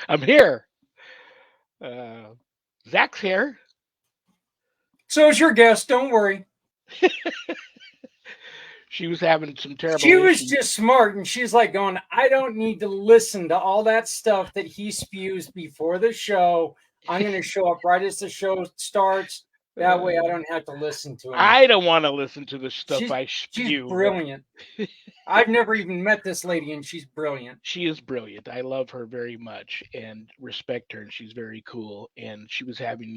I'm here. Uh, Zach's here. So is your guest. Don't worry. She was having some terrible She was issues. just smart, and she's like going, I don't need to listen to all that stuff that he spews before the show. I'm going to show up right as the show starts. That way I Uh, don't have to listen to him. I don't want to listen to the stuff She's I she's spew, but brilliant. I've never even met this lady, and she's brilliant. she is brilliant. I love her very much and respect her, and she's very cool. And she was having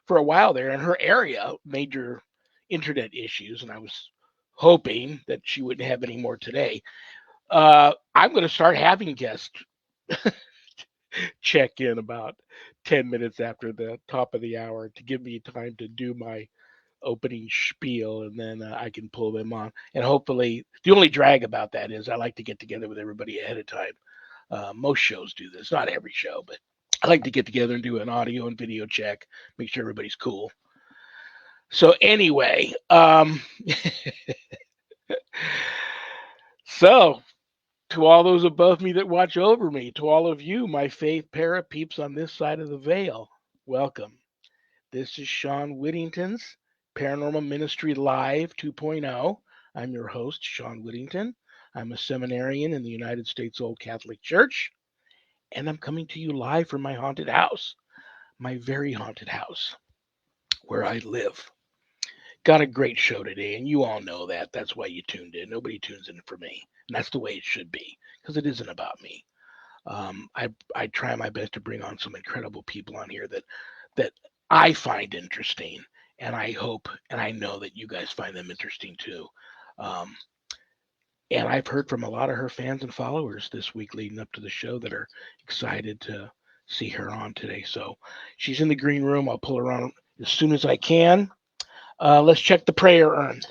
for a while there in her area, major internet issues, and I was hoping that she wouldn't have any more today. I'm going to start having guests check in about 10 minutes after the top of the hour to give me time to do my opening spiel, and then I can pull them on. And hopefully, the only drag about that is I like to get together with everybody ahead of time. Most shows do this, not every show, but I like to get together and do an audio and video check, make sure everybody's cool. So anyway, so to all those above me that watch over me, to all of you, my faith para peeps on this side of the veil, welcome. This is Sean Whittington's Paranormal Ministry Live 2.0. I'm your host, Sean Whittington. I'm a seminarian in the United States Old Catholic Church, and I'm coming to you live from my haunted house, my very haunted house, where I live. Got a great show today, and you all know that. That's why you tuned in. Nobody tunes in for me, and that's the way it should be, because it isn't about me. I try my best to bring on some incredible people on here that I find interesting, and I hope and I know that you guys find them interesting too. Um, and I've heard from a lot of her fans and followers this week leading up to the show that are excited to see her on today. So she's in the green room. I'll pull her on as soon as I can. Let's check the prayer urn.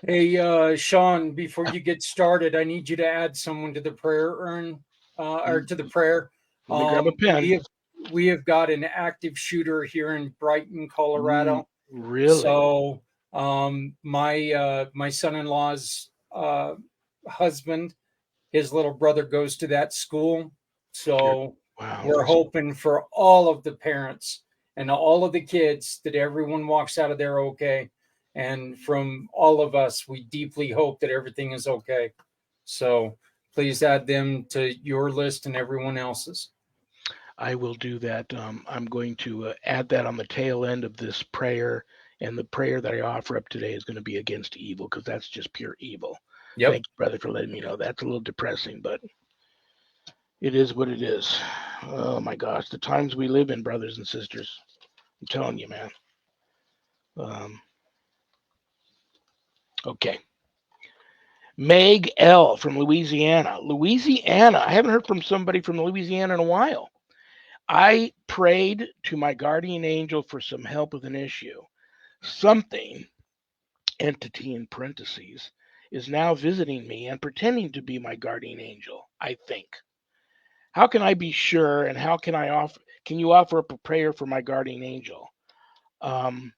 Hey, Sean, before you get started, I need you to add someone to the prayer urn, or to the prayer. Let me grab a We pen. have got an active shooter here in Brighton, Ooh, Colorado. really? So, my son-in-law's husband, his little brother goes to that school. Good. So Wow, we're that's hoping for all of the parents and all of the kids that everyone walks out of there okay. And from all of us, we deeply hope that everything is okay. So please add them to your list and everyone else's. I will do that. I'm going to add that on the tail end of this prayer, and the prayer that I offer up today is going to be against evil because that's just pure evil. Yep. Thank you, brother, for letting me know. That's a little depressing, but it is what it is. Oh my gosh, the times we live in, brothers and sisters. I'm telling you, man. Um, okay. Meg L from Louisiana. Louisiana. I haven't heard from somebody from Louisiana in a while. I prayed to my guardian angel for some help with an issue. Something, entity in parentheses, is now visiting me and pretending to be my guardian angel, I think. How can I be sure and how can I offer can you offer up a prayer for my guardian angel? Um,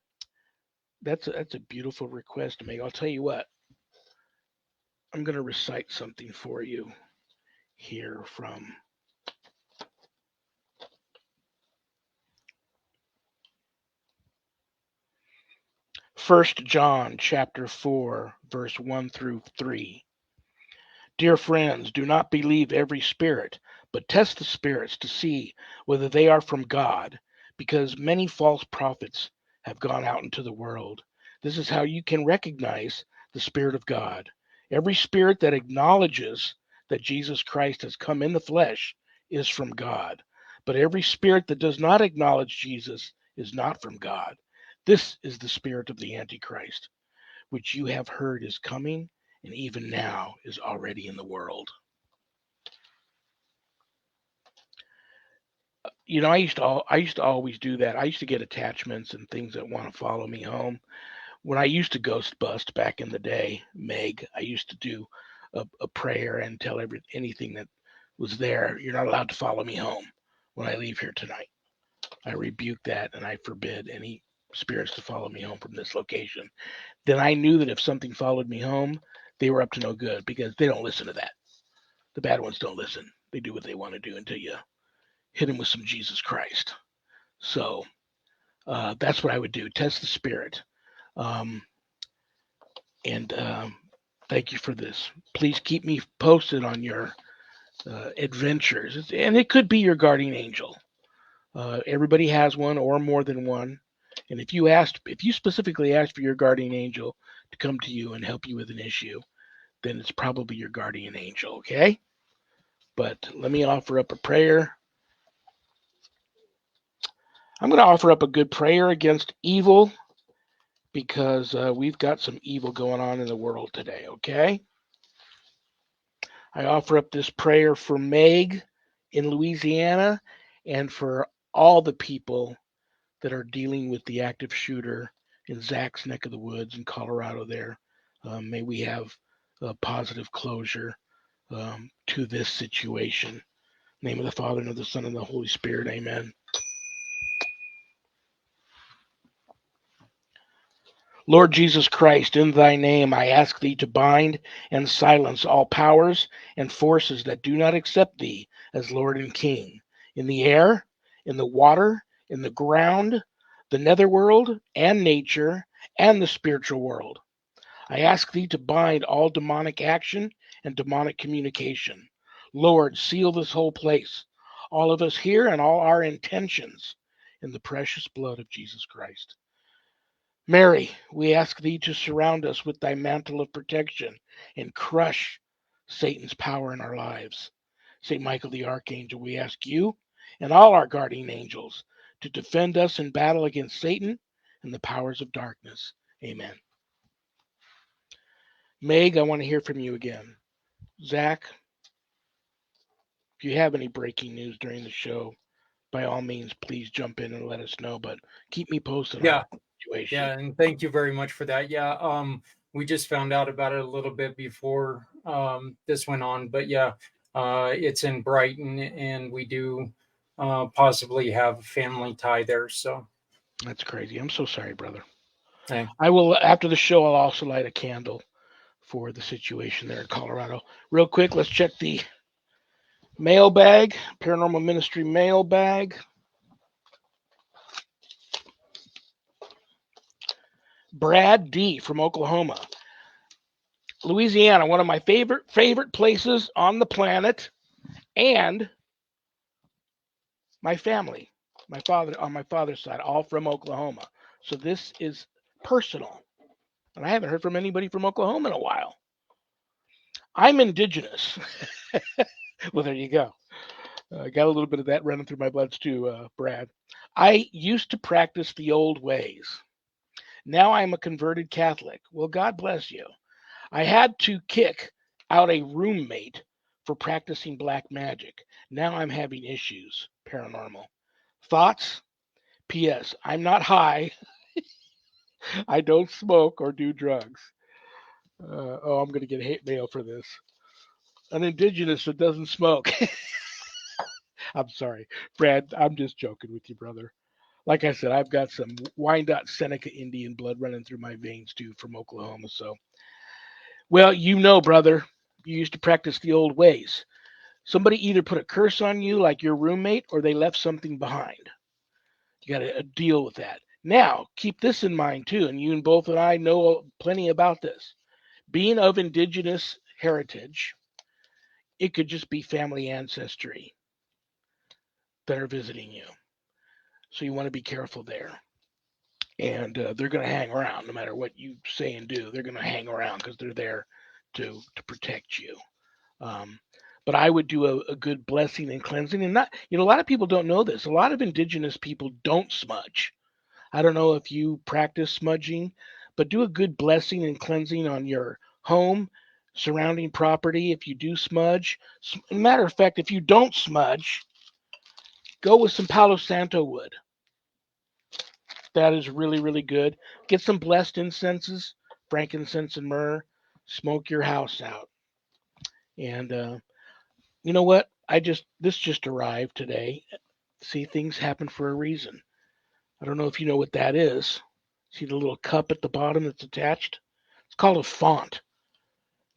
that's a beautiful request to make. I'll tell you what, I'm gonna recite something for you here from First John chapter 4, verse 1 through 3. Dear friends, do not believe every spirit, but test the spirits to see whether they are from God, because many false prophets have gone out into the world. This is how you can recognize the Spirit of God. Every spirit that acknowledges that Jesus Christ has come in the flesh is from God, but every spirit that does not acknowledge Jesus is not from God. This is the spirit of the Antichrist, which you have heard is coming and even now is already in the world. I used to always do that. I used to get attachments and things that want to follow me home. When I used to ghost bust back in the day, Meg, I used to do a prayer and tell anything that was there, you're not allowed to follow me home when I leave here tonight. I rebuke that and I forbid any spirits to follow me home from this location. Then I knew that if something followed me home, they were up to no good because they don't listen to that. The bad ones don't listen. They do what they want to do until you hit them with some Jesus Christ. So that's what I would do. Test the spirit. Um, and thank you for this. Please keep me posted on your adventures. And it could be your guardian angel. Everybody has one or more than one. And if you specifically asked for your guardian angel to come to you and help you with an issue, then it's probably your guardian angel, okay? But let me offer up a prayer. I'm going to offer up a good prayer against evil because we've got some evil going on in the world today, okay? I offer up this prayer for Meg in Louisiana and for all the people that are dealing with the active shooter in Zach's neck of the woods in Colorado there. May we have a positive closure to this situation. In the name of the Father, and of the Son, and of the Holy Spirit. Amen. Lord Jesus Christ, in thy name I ask thee to bind and silence all powers and forces that do not accept thee as Lord and King, in the air, in the water, in the ground, the netherworld, and nature, and the spiritual world. I ask thee to bind all demonic action and demonic communication. Lord, seal this whole place, all of us here and all our intentions, in the precious blood of Jesus Christ. Mary, we ask thee to surround us with thy mantle of protection and crush Satan's power in our lives. St. Michael the Archangel, we ask you and all our guardian angels to defend us in battle against Satan and the powers of darkness. Amen. Meg, I want to hear from you again. Zach, if you have any breaking news during the show, by all means, please jump in and let us know. But keep me posted on Yeah, the situation. yeah, and thank you very much for that. Yeah, we just found out about it a little bit before this went on, but yeah, it's in Brighton, and we do possibly have a family tie there. So, That's crazy. I'm so sorry, brother. hey, I will, after the show, I'll also light a candle for the situation there in Colorado. Real quick, let's check the mailbag, Paranormal Ministry mailbag. Brad D from Oklahoma. Louisiana, one of my favorite places on the planet, and my family, my father on my father's side, all from Oklahoma. So this is personal, and I haven't heard from anybody from Oklahoma in a while. I'm indigenous. Well, there you go. Got a little bit of that running through my bloods too, Brad. I used to practice the old ways. Now I'm a converted Catholic. Well, God bless you. I had to kick out a roommate for practicing black magic. Now I'm having issues. Paranormal. Thoughts? P.S. I'm not high. I don't smoke or do drugs. I'm going to get hate mail for this. An indigenous that doesn't smoke. I'm sorry, Brad. I'm just joking with you, brother. Like I said, I've got some Wyandotte Seneca Indian blood running through my veins too from Oklahoma. So, well, you know, brother, you used to practice the old ways. Somebody either put a curse on you, like your roommate, or they left something behind. You got to deal with that. Now, keep this in mind too, and you and both and I know plenty about this. Being of indigenous heritage, it could just be family ancestry that are visiting you. So you want to be careful there. And they're going to hang around no matter what you say and do. They're going to hang around because they're there to protect you. Um, but I would do a good blessing and cleansing, and not, a lot of people don't know this. A lot of indigenous people don't smudge. I don't know if you practice smudging, but do a good blessing and cleansing on your home, surrounding property. If you do smudge, matter of fact, if you don't smudge, go with some Palo Santo wood. That is really, really good. Get some blessed incenses, frankincense and myrrh. Smoke your house out. And you know what? This just arrived today. See, things happen for a reason. I don't know if you know what that is. See the little cup at the bottom that's attached? It's called a font.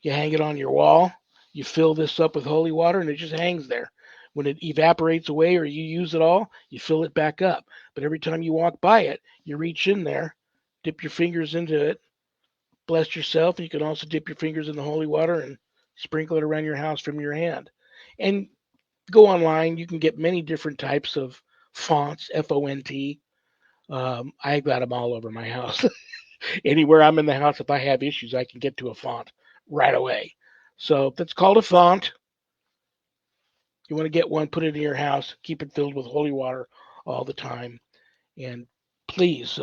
You hang it on your wall. You fill this up with holy water, and it just hangs there. When it evaporates away or you use it all, you fill it back up. But every time you walk by it, you reach in there, dip your fingers into it, bless yourself, and you can also dip your fingers in the holy water and sprinkle it around your house from your hand. And go online, you can get many different types of fonts, FONT. I got them all over my house. Anywhere I'm in the house, if I have issues, I can get to a font right away. So if it's called a font, you want to get one, put it in your house, keep it filled with holy water all the time. And please,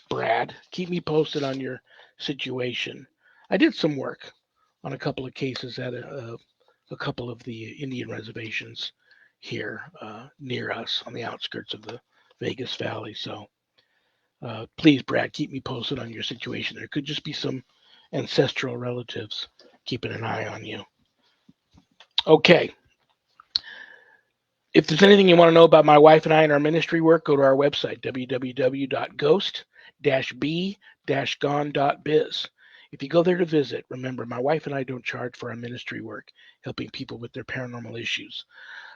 Brad, keep me posted on your situation. I did some work on a couple of cases at a couple of the Indian reservations here near us on the outskirts of the Vegas Valley. So please, Brad, keep me posted on your situation. There could just be some ancestral relatives keeping an eye on you. Okay. If there's anything you want to know about my wife and I and our ministry work, go to our website, www.ghost-b-gone.biz. If you go there to visit, remember, my wife and I don't charge for our ministry work, helping people with their paranormal issues.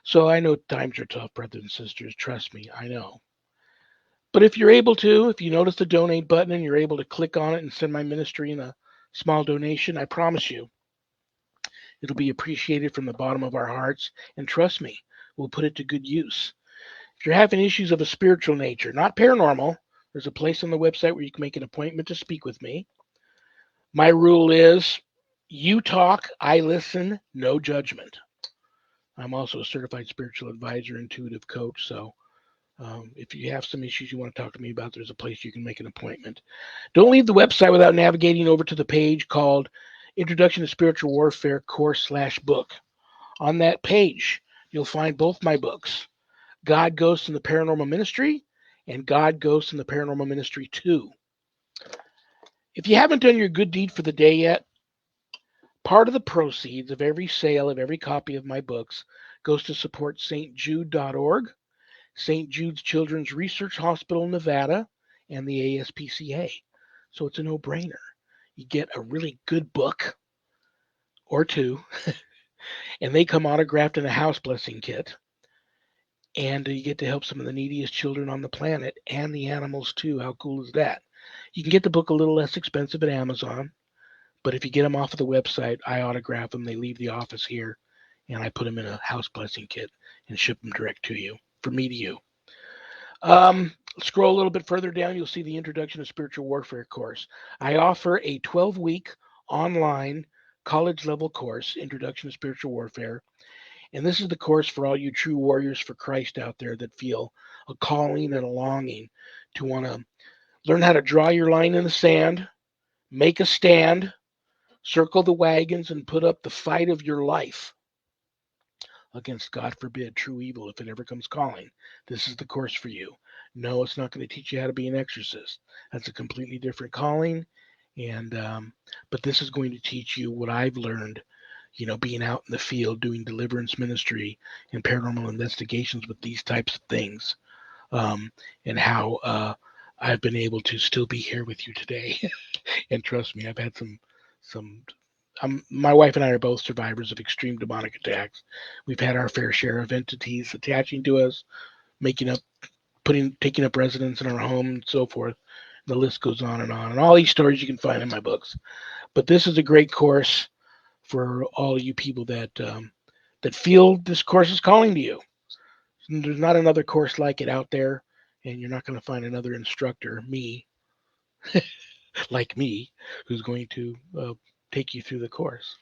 So I know times are tough, brothers and sisters. Trust me, I know. But if you're able to, if you notice the donate button and you're able to click on it and send my ministry in a small donation, I promise you, it'll be appreciated from the bottom of our hearts. And trust me, we'll put it to good use. If you're having issues of a spiritual nature, not paranormal, there's a place on the website where you can make an appointment to speak with me. My rule is you talk, I listen, no judgment. I'm also a certified spiritual advisor, intuitive coach. So if you have some issues you want to talk to me about, there's a place you can make an appointment. Don't leave the website without navigating over to the page called Introduction to Spiritual Warfare Course/Book. On that page, you'll find both my books, God, Ghosts, and the Paranormal Ministry, and God, Ghosts, and the Paranormal Ministry 2. If you haven't done your good deed for the day yet, part of the proceeds of every sale of every copy of my books goes to support stjude.org, St. Jude's Children's Research Hospital, Nevada, and the ASPCA. So it's a no-brainer. You get a really good book or two, and they come autographed in a house blessing kit. And you get to help some of the neediest children on the planet and the animals too. How cool is that? You can get the book a little less expensive at Amazon, but if you get them off of the website, I autograph them. They leave the office here, and I put them in a house blessing kit and ship them direct to you, from me to you. Scroll a little bit further down, you'll see the Introduction to Spiritual Warfare course. I offer a 12-week online college level course, Introduction to Spiritual Warfare. And this is the course for all you true warriors for Christ out there that feel a calling and a longing to want to learn how to draw your line in the sand, make a stand, circle the wagons, and put up the fight of your life against, God forbid, true evil if it ever comes calling. This is the course for you. No, it's not going to teach you how to be an exorcist. That's a completely different calling. And but this is going to teach you what I've learned, being out in the field doing deliverance ministry and paranormal investigations with these types of things, and how I've been able to still be here with you today. And trust me, I've had some. My wife and I are both survivors of extreme demonic attacks. We've had our fair share of entities attaching to us, taking up residence in our home, and so forth. The list goes on and on. And all these stories you can find in my books. But this is a great course for all you people that feel this course is calling to you. There's not another course like it out there, and you're not going to find another instructor, like me, who's going to take you through the course.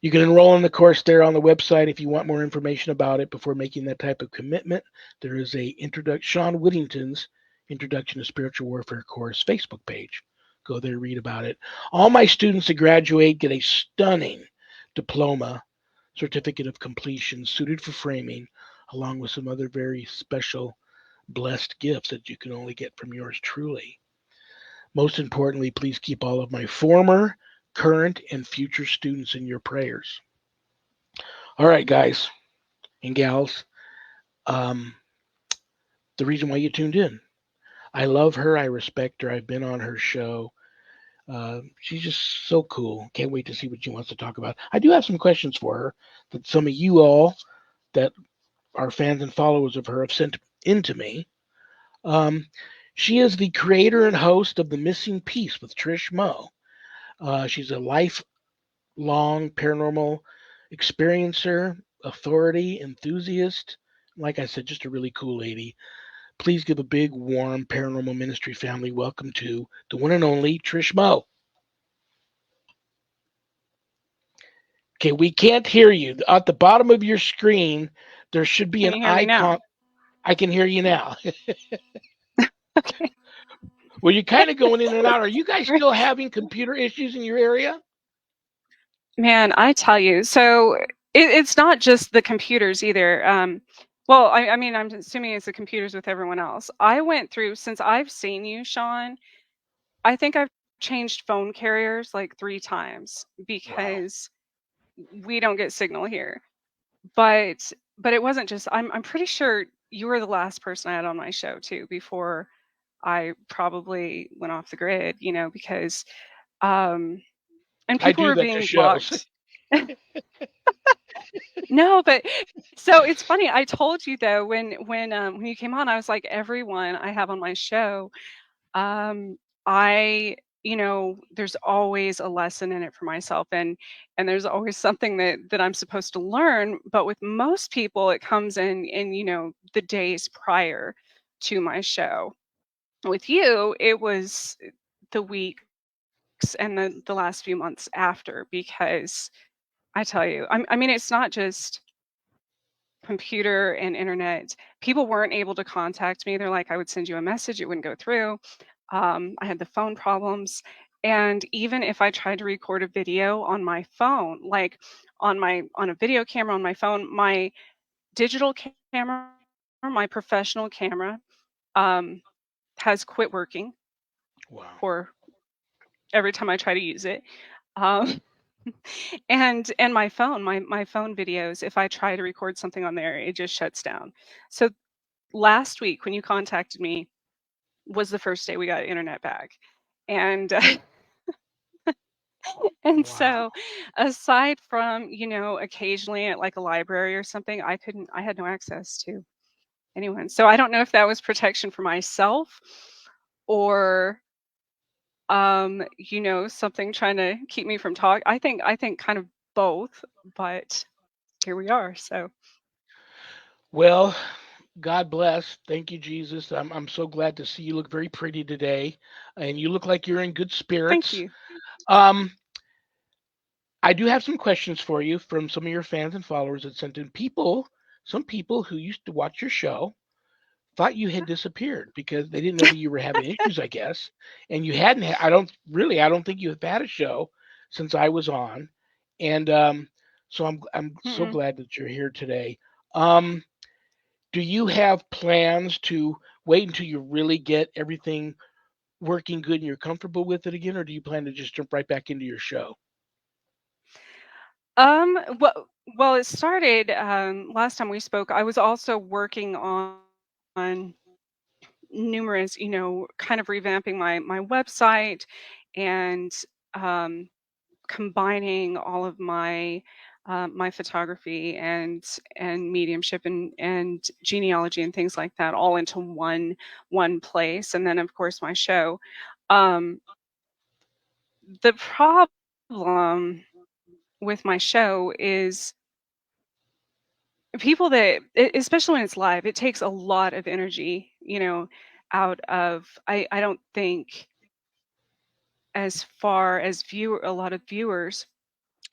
You can enroll in the course there on the website if you want more information about it before making that type of commitment. There is Sean Whittington's Introduction to Spiritual Warfare course Facebook page. Go there, read about it. All my students that graduate get a stunning diploma, certificate of completion, suited for framing, along with some other very special, blessed gifts that you can only get from yours truly. Most importantly, please keep all of my former, current, and future students in your prayers. All right, guys and gals, um, the reason why you tuned in. I love her. I respect her. I've been on her show. She's just so cool. Can't wait to see what she wants to talk about. I do have some questions for her that some of you all that are fans and followers of her have sent in to me. Um, she is the creator and host of The Missing Piece with Trish MO. She's a lifelong paranormal experiencer, authority, enthusiast. Like I said, just a really cool lady. Please give a big, warm paranormal ministry family welcome to the one and only Trish Mo. Okay, we can't hear you. At the bottom of your screen, there should be Can an you hear me now? icon. I can hear you now. Okay. Well, you're kind of going in and out. Are you guys still having computer issues in your area? Man, I tell you, so it's not just the computers either. Well, I mean, I'm assuming it's the computers with everyone else. I went through, since I've seen you, Sean, I think I've changed phone carriers like 3 times Wow. because we don't get signal here. But but it wasn't just, I'm pretty sure you were the last person I had on my show too before I probably went off the grid, because um and I people do were that to being shows. blocked. No, but so it's funny. I told you though when you came on, I was like, everyone I have on my show, um, I there's always a lesson in it for myself, and there's always something that I'm supposed to learn. But with most people, it comes in the days prior to my show. With you, it was the weeks and the last few months after, because I tell you, I mean, it's not just computer and internet. People weren't able to contact me. They're like, I would send you a message, it wouldn't go through. I had the phone problems. And even if I tried to record a video on my phone, like on a video camera on my phone, my digital camera, my professional camera, um, has quit working Wow. for every time I try to use it. Um, and my phone videos, if I try to record something on there, it just shuts down. So last week when you contacted me was the first day we got internet back. And and Wow. so aside from, occasionally at like a library or something, I had no access to anyone. So I don't know if that was protection for myself or something trying to keep me from talk. I think kind of both, but here we are. So Well, God bless. Thank you, Jesus. I'm so glad to see you look very pretty today, and you look like you're in good thank spirits. you. Um, I do have some questions for you from some of your fans and followers that sent in. Some people who used to watch your show thought you had disappeared because they didn't know that you were having issues, I guess. And you hadn't. I don't think you have had a show since I was on, and so I'm so Mm-mm. glad that you're here today. Um, do you have plans to wait until you really get everything working good and you're comfortable with it again, or do you plan to just jump right back into your show? Well, it started last time we spoke. I was also working on numerous, kind of revamping my website and um, combining all of my photography and mediumship and genealogy and things like that all into one place, and then of course my show. Um, the problem with my show is people especially when it's live, it takes a lot of energy, out of, I don't think, as far as a lot of viewers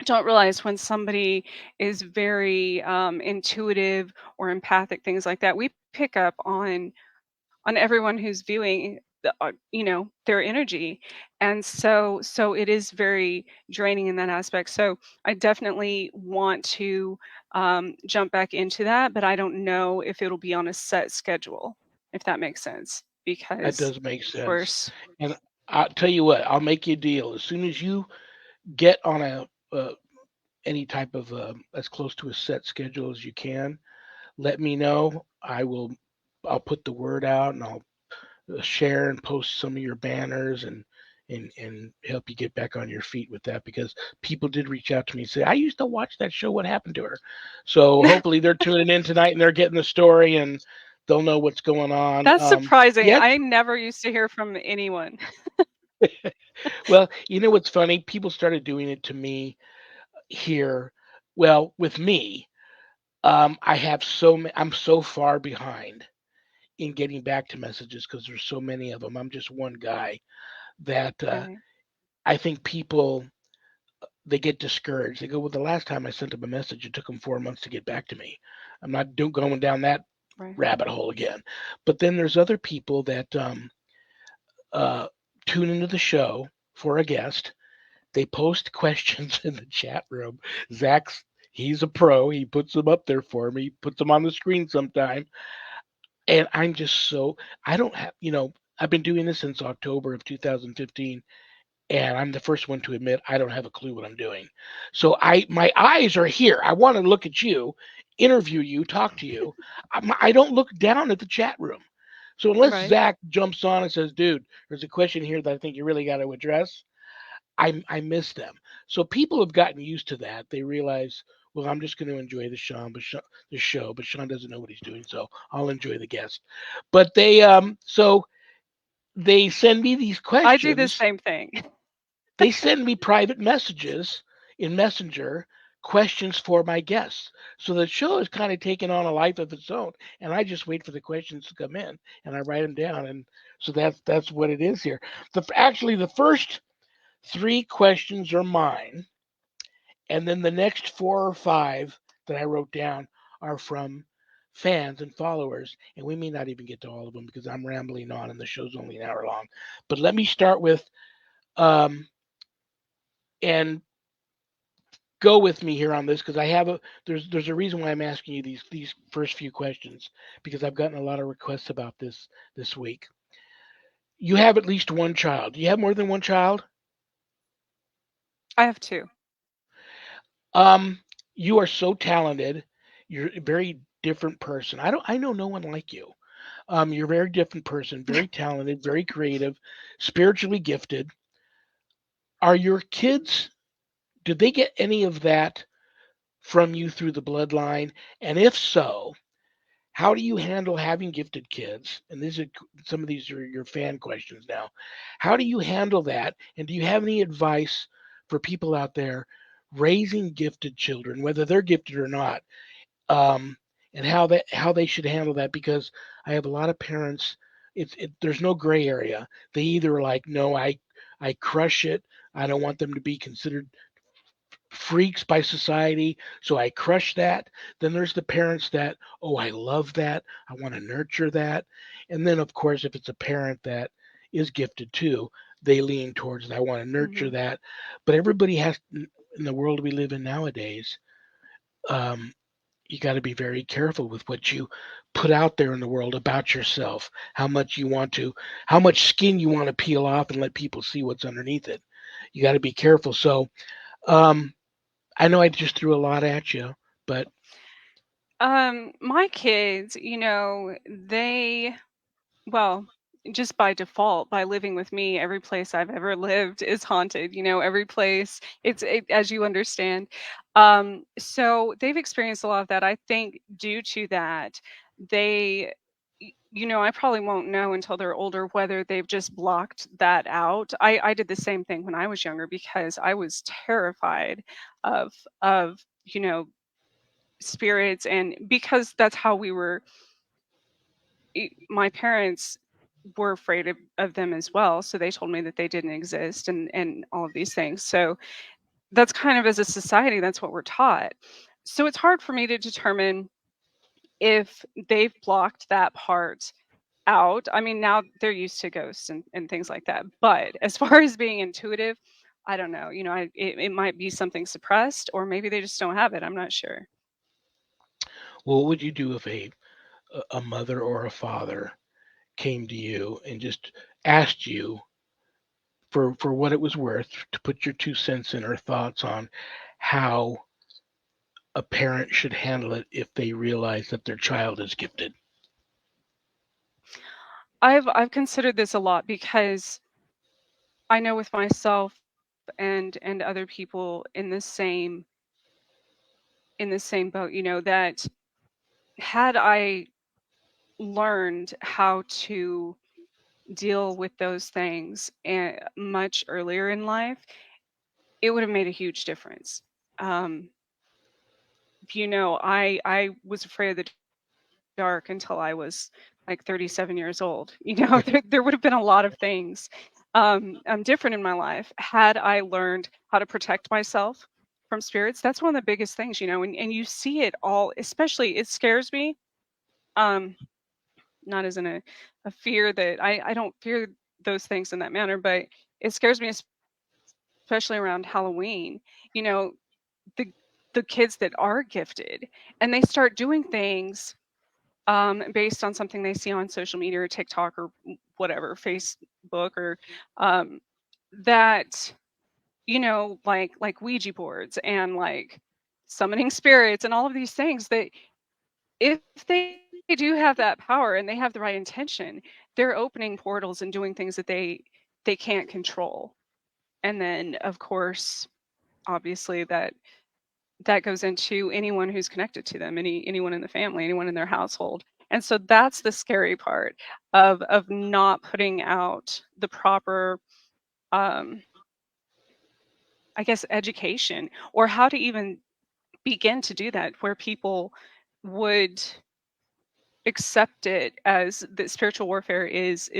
don't realize when somebody is very intuitive or empathic, things like that, we pick up on everyone who's viewing their energy. And so it is very draining in that aspect. So I definitely want to jump back into that, but I don't know if it'll be on a set schedule, if that makes sense, That because does make of sense. course. And I'll tell you what, I'll make you a deal. As soon as you get on any type of as close to a set schedule as you can, let me know. I'll put the word out and I'll share and post some of your banners and and help you get back on your feet with that, because people did reach out to me and say, I used to watch that show. What happened to her? So hopefully they're tuning in tonight and they're getting the story and they'll know what's going on. That's surprising. Yes. I never used to hear from anyone. Well, you know what's funny? People started doing it to me here. Well, with me, I'm so far behind in getting back to messages because there's so many of them. I'm just one guy that Right. I think people they get discouraged. They go, "Well, the last time I sent them a message, it took them 4 months to get back to me. I'm not going down that Right. rabbit hole again." But then there's other people that uh, tune into the show for a guest. They post questions in the chat room. Zach's he's a pro. He puts them up there for me. Puts them on the screen sometime. And I'm just so I don't have I've been doing this since October of 2015, and I'm the first one to admit I don't have a clue what I'm doing. So my eyes are here. I want to look at you, interview you, talk to you. I don't look down at the chat room. So unless Right. Zach jumps on and says, "Dude, there's a question here that I think you really got to address," I miss them. So people have gotten used to that. They realize, well, I'm just going to enjoy the show, but Sean doesn't know what he's doing, so I'll enjoy the guest. But they send me these I do the questions. same thing. They send me private messages in Messenger, questions for my guests. So the show is kind of taking on a life of its own, and I just wait for the questions to come in and I write them down. And so that's what it is here. Actually, the first three questions are mine, and then the next four or five that I wrote down are from fans and followers, and we may not even get to all of them because I'm rambling on and the show's only an hour long. But let me start with um, and go with me here on this because I have a there's a reason why I'm asking you these first few questions, because I've gotten a lot of requests about this week. You have at least one child. Do you have more than one child? I have two. Um, you are so talented. You're a very different person. I know no one like you. You're a very different person, very talented, very creative, spiritually gifted. Are your kids, did they get any of that from you through the bloodline? And if so, how do you handle having gifted kids? And these are some of these are your fan questions now. How do you handle that? And do you have any advice for people out there raising gifted children, whether they're gifted or not, um, and how they should handle that? Because I have a lot of parents. There's no gray area. They either are like, no, I crush it. I don't want them to be considered freaks by society, so I crush that. Then there's the parents that, oh, I love that. I want to nurture that. And then, of course, if it's a parent that is gifted too, they lean towards, I want to nurture Hmm. that. But everybody has, in the world we live in nowadays, um, you got to be very careful with what you put out there in the world about yourself, how much skin you want to peel off and let people see what's underneath it. You got to be careful. So, um, I know I just threw a lot at you, but My kids, well, just by default, by living with me, every place I've ever lived is haunted. Every place, as you understand. So they've experienced a lot of that. I think due to that, they, I probably won't know until they're older whether they've just blocked that out. I did the same thing when I was younger because I was terrified of of you know spirits, and because that's how we were. My parents were afraid of them as well, so they told me that they didn't exist, and all of these things. So that's kind of, as a society, that's what we're taught. So it's hard for me to determine if they've blocked that part out. I mean, now they're used to ghosts and things like that, but as far as being intuitive, I don't know. It might be something suppressed, or maybe they just don't have it. I'm not sure. what would you do if a mother or a father came to you and just asked you for what it was worth to put your 2 cents in or thoughts on how a parent should handle it if they realize that their child is gifted? I've considered this a lot because I know with myself and other people in the same boat, that had I learned how to deal with those things much earlier in life, it would have made a huge difference. Um, I was afraid of the dark until I was like 37 years old. There would have been a lot of things different in my life had I learned how to protect myself from spirits. That's one of the biggest things, and you see it all, especially it scares me. Um, Not as in a fear that I don't fear those things in that manner, but it scares me, especially around Halloween. You know, the the kids that are gifted and they start doing things based on something they see on social media or TikTok or whatever, Facebook or um, that like Ouija boards and like summoning spirits and all of these things that if they do have that power and they have the right intention, they're opening portals and doing things that they can't control. And then of course, obviously that goes into anyone who's connected to them, anyone in the family, anyone in their household. And so that's the scary part of not putting out the proper um I guess education or how to even begin to do that where people would accept it as that spiritual warfare is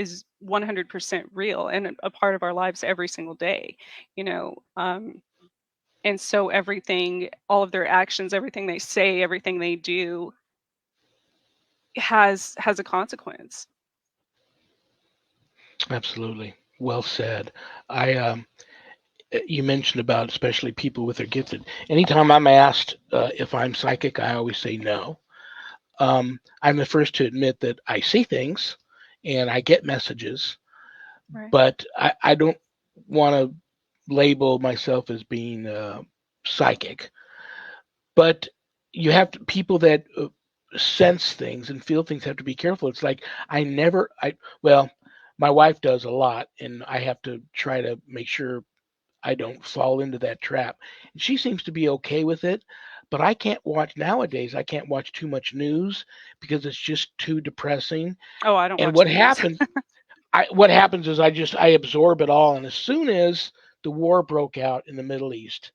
100% real and a part of our lives every single day, you know um and so everything, all of their actions, everything they say, everything they do has a consequence. Absolutely. Well said. I You mentioned about especially people with their gifted. Anytime I'm asked if I'm psychic, I always say no. I'm the first to admit that I see things and I get messages, Right. but I don't want to label myself as being psychic. But you have to, people that sense things and feel things have to be careful. It's like well, my wife does a lot, and I have to try to make sure I don't fall into that trap. And she seems to be okay with it, but I can't watch nowadays. I can't watch too much news because it's just too depressing. Oh, I don't And watch the news. what happens is I absorb it all. And as soon as the war broke out in the Middle East,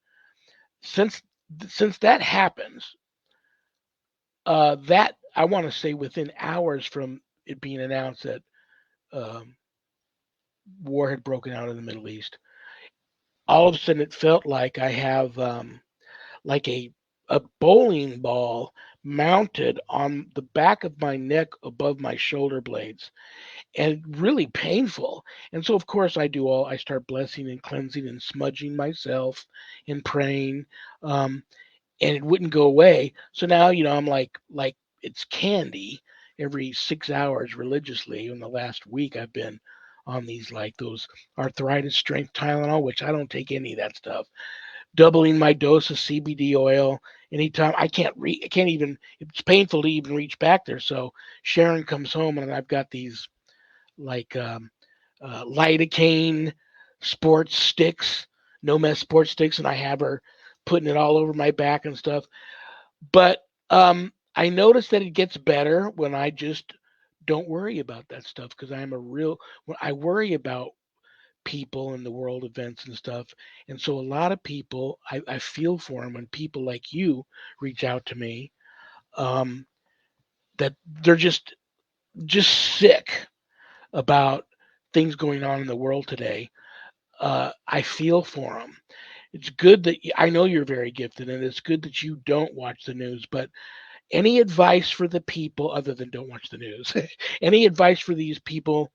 since since that happens, that I want to say within hours from it being announced that um, war had broken out in the Middle East, all of a sudden it felt like I have like a bowling ball mounted on the back of my neck above my shoulder blades and really painful. And so of course I start blessing and cleansing and smudging myself and praying. Um, and it wouldn't go away. So now, I'm like it's candy every 6 hours religiously. In the last week I've been on these like those arthritis strength Tylenol, which I don't take any of that stuff, doubling my dose of CBD oil. Anytime I can't even. It's painful to even reach back there. So Sharon comes home and I've got these like lidocaine sports sticks, no mess sports sticks, and I have her putting it all over my back and stuff. But I notice that it gets better when I just don't worry about that stuff because when I worry about people and the world events and stuff. And so a lot of people, I feel for them when people like you reach out to me, um, that they're just sick about things going on in the world today. I feel for them. It's good that I know you're very gifted, and it's good that you don't watch the news. But any advice for the people other than don't watch the news? Any advice for these people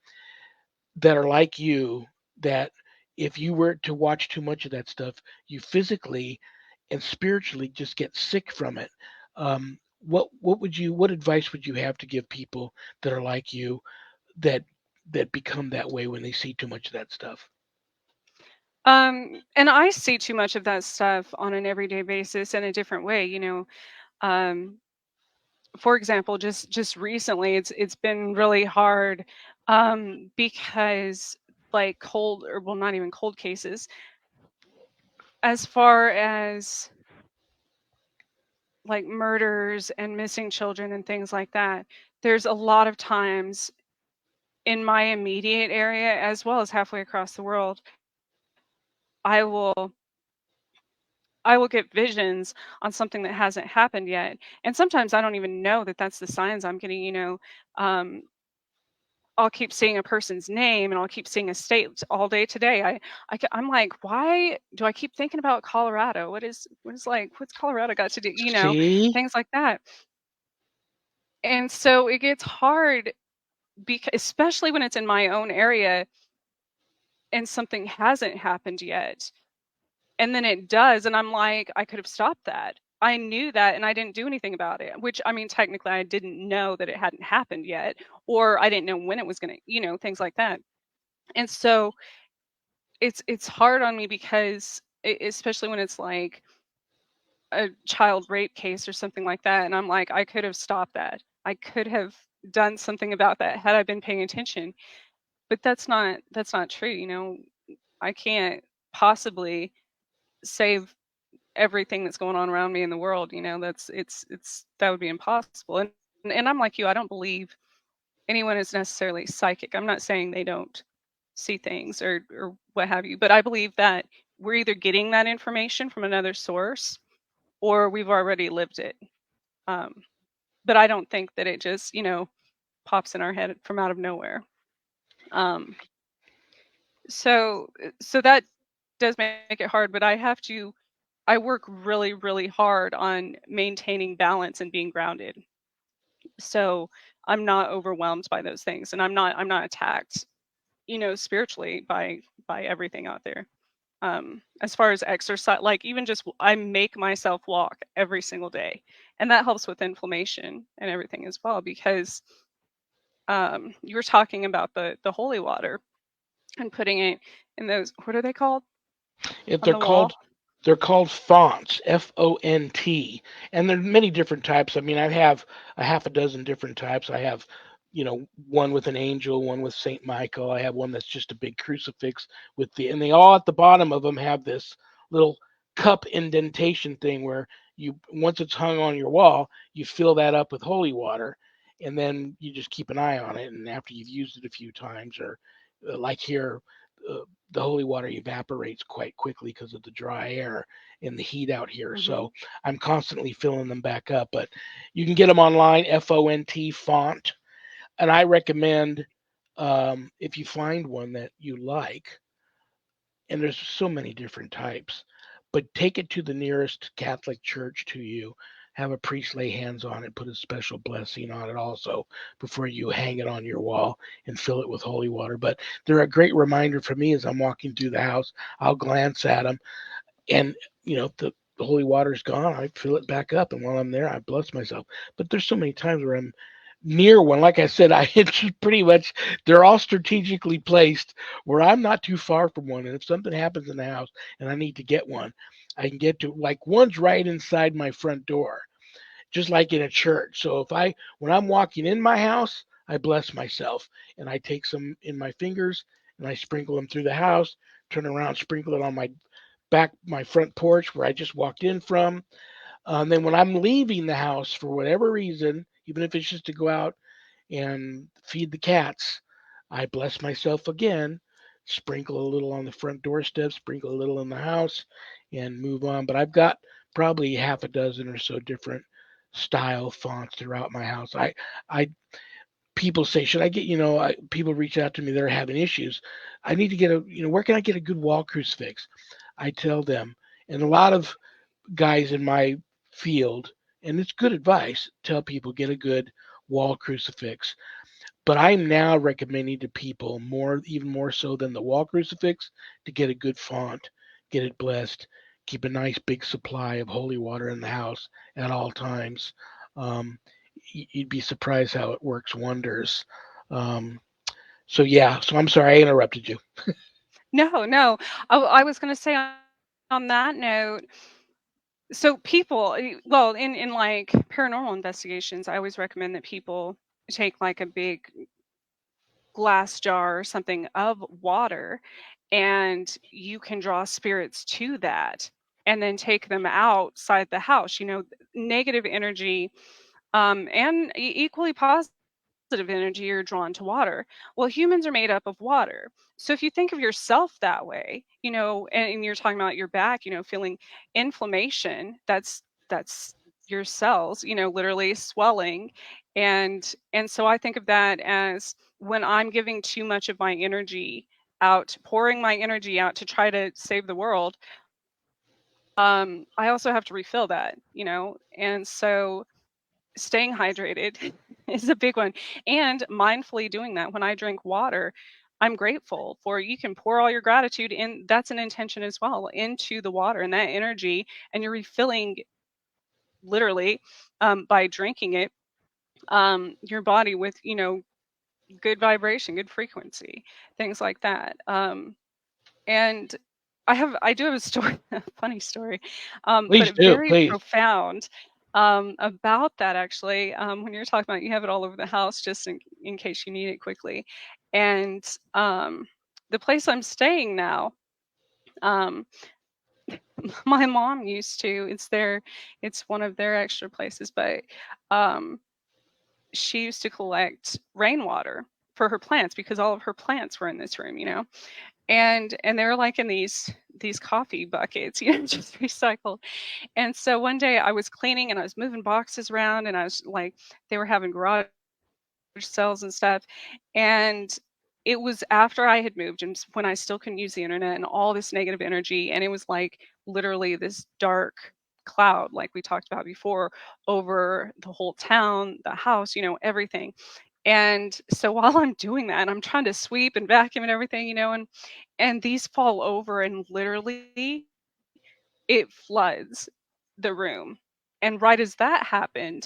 that are like you that if you were to watch too much of that stuff, you physically and spiritually just get sick from it. What advice would you have to give people that are like you that that become that way when they see too much of that stuff? And I see too much of that stuff on an everyday basis in a different way. Um, for example, just recently, it's been really hard because like cold, or well, not even cold cases, as far as like murders and missing children and things like that. There's a lot of times in my immediate area, as well as halfway across the world, I will I will get visions on something that hasn't happened yet. And sometimes I don't even know that that's the signs I'm getting, Um, I'll keep seeing a person's name and I'll keep seeing a state all day today. I'm like, why do I keep thinking about Colorado? What's Colorado got to do? See? Things like that. And so it gets hard because, especially when it's in my own area and something hasn't happened yet. And then it does, and I'm like, I could have stopped that. I knew that and I didn't do anything about it, which, I mean, technically I didn't know that it hadn't happened yet, or I didn't know when it was going to, things like that. And so it's hard on me because especially when it's like a child rape case or something like that, and I'm like, I could have stopped that. I could have done something about that had I been paying attention. But that's not true, I can't possibly save everything that's going on around me in the world. That's it's that would be impossible. And I'm like you, I don't believe anyone is necessarily psychic. I'm not saying they don't see things or what have you, but I believe that we're either getting that information from another source or we've already lived it. um, but I don't think that it just pops in our head from out of nowhere. um, so that does make it hard, but I work really, really hard on maintaining balance and being grounded. So I'm not overwhelmed by those things, and I'm not attacked, spiritually by everything out there. As far as exercise, like even just I make myself walk every single day, and that helps with inflammation and everything as well. Because you were talking about the holy water and putting it in those, what are they called, If on they're the wall? called fonts, FONT, and there are many different types. I mean, I have a half a dozen different types. I have, one with an angel, one with Saint Michael. I have one that's just a big crucifix and they all at the bottom of them have this little cup indentation thing where once it's hung on your wall, you fill that up with holy water, and then you just keep an eye on it. And after you've used it a few times, or like here, uh, the holy water evaporates quite quickly because of the dry air and the heat out here. Hmm. So I'm constantly filling them back up. But you can get them online, FONT font. And I recommend, if you find one that you like, and there's so many different types, but take it to the nearest Catholic church to you. Have a priest lay hands on it, put a special blessing on it also before you hang it on your wall and fill it with holy water. But they're a great reminder for me as I'm walking through the house. I'll glance at them, and the holy water's gone. I fill it back up, and while I'm there, I bless myself. But there's so many times where I'm near one. Like I said, it's pretty much, they're all strategically placed where I'm not too far from one. And if something happens in the house and I need to get one, I can get to, like, one's right inside my front door, just like in a church. So when I'm walking in my house, I bless myself, and I take some in my fingers and I sprinkle them through the house, turn around, sprinkle it on my front porch where I just walked in from. Then when I'm leaving the house for whatever reason, even if it's just to go out and feed the cats, I bless myself again, sprinkle a little on the front doorstep, sprinkle a little in the house, and move on. But I've got probably half a dozen or so different style fonts throughout my house. I People say, should I get, people reach out to me that are having issues. I need to get where can I get a good wall crucifix? I tell them, and a lot of guys in my field, and it's good advice, tell people get a good wall crucifix. But I'm now recommending to people even more so than the wall crucifix, to get a good font, get it blessed, keep a nice big supply of holy water in the house at all times. Um, you'd be surprised how it works wonders. Um, so yeah, so I'm sorry I interrupted you. No, no. I was going to say on that note, so people, well, in like paranormal investigations, I always recommend that people take like a big glass jar or something of water, and you can draw spirits to that and then take them outside the house. Negative energy, and equally positive energy are drawn to water. Well, humans are made up of water. So if you think of yourself that way, and you're talking about your back, feeling inflammation, that's your cells, literally swelling. And so I think of that as when I'm giving too much of my energy out, pouring my energy out to try to save the world. I also have to refill that, and so staying hydrated is a big one, and mindfully doing that. When I drink water, I'm grateful for, you can pour all your gratitude in, that's an intention as well, into the water and that energy, and you're refilling literally, by drinking it, your body with, good vibration, good frequency, things like that. And I do have a story, a funny story, but Please a do, very please. profound, about that actually. When you're talking about you have it all over the house just in case you need it quickly. And the place I'm staying now, um, my mom used to, it's one of their extra places, but um, she used to collect rainwater for her plants because all of her plants were in this room, and they were like in these coffee buckets, just recycled. And so one day I was cleaning and I was moving boxes around, and I was like, they were having garage sales and stuff. And it was after I had moved and when I still couldn't use the internet and all this negative energy. And it was like literally this dark cloud, like we talked about before, over the whole town, the house, everything. And so while I'm doing that, and I'm trying to sweep and vacuum and everything, and these fall over, and literally it floods the room. And right as that happened,